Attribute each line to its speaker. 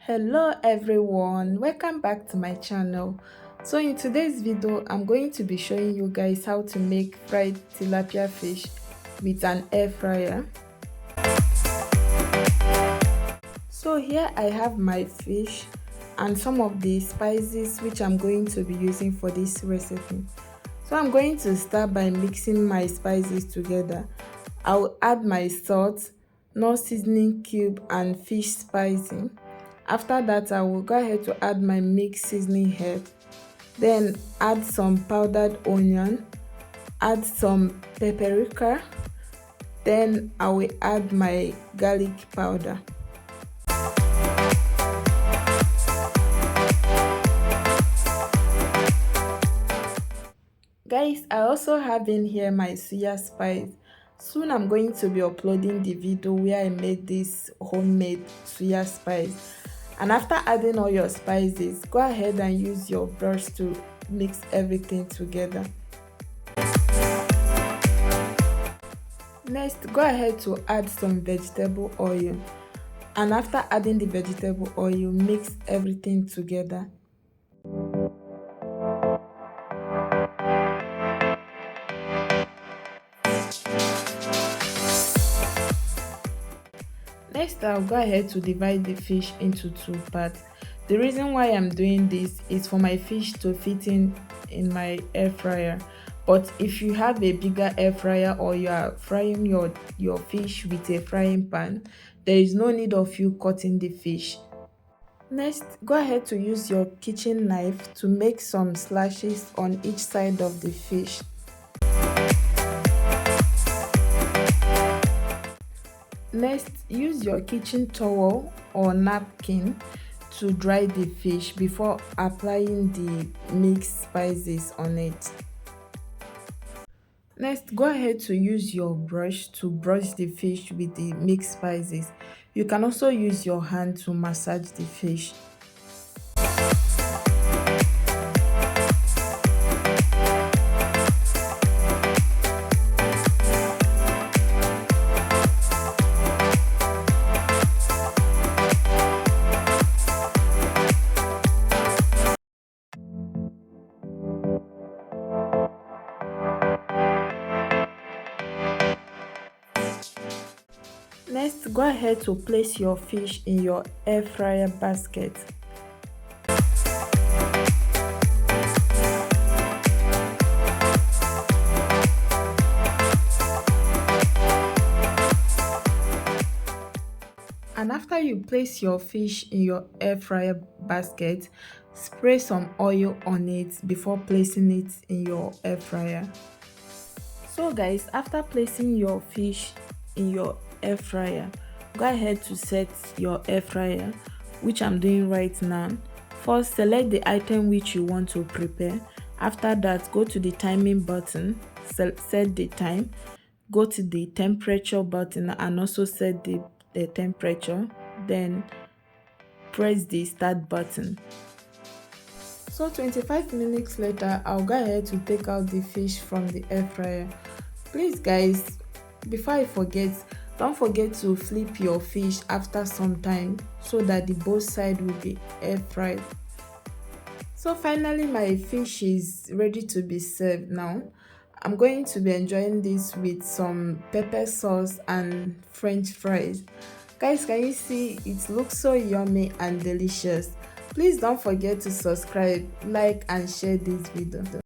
Speaker 1: Hello everyone, welcome back to my channel. So in today's video I'm going to be showing you guys how to make fried tilapia fish with an air fryer. So here I have my fish and some of the spices which I'm going to be using for this recipe. So I'm going to start by mixing my spices together. I'll add my salt, no seasoning cube and fish spicing. After that, I will go ahead to add my mixed seasoning herb. Then add some powdered onion, add some paprika. Then I will add my garlic powder. Guys, I also have in here my suya spice. Soon I'm going to be uploading the video where I made this homemade suya spice. And after adding all your spices, go ahead and use your brush to mix everything together. Next, go ahead to add some vegetable oil. And after adding the vegetable oil, mix everything together. Next, I'll go ahead to divide the fish into two parts. The reason why I'm doing this is for my fish to fit in my air fryer. But if you have a bigger air fryer or you are frying your fish with a frying pan, there is no need of you cutting the fish. Next, go ahead to use your kitchen knife to make some slashes on each side of the fish. Next, use your kitchen towel or napkin to dry the fish before applying the mixed spices on it. Next, go ahead to use your brush to brush the fish with the mixed spices. You can also use your hand to massage the fish. Next, go ahead to place your fish in your air fryer basket. And after you place your fish in your air fryer basket, spray some oil on it before placing it in your air fryer. So guys, after placing your fish in your air fryer, go ahead to set your air fryer, which I'm doing right now. First, select the item which you want to prepare. After that, go to the timing button, set the time, go to the temperature button and also set the temperature, then press the start button. So 25 minutes later, I'll go ahead to take out the fish from the air fryer. Please guys, before I forget, don't forget to flip your fish after some time so that the both side will be air fried. So finally my fish is ready to be served now. I'm going to be enjoying this with some pepper sauce and french fries. Guys, can you see it looks so yummy and delicious? Please don't forget to subscribe, like and share this video.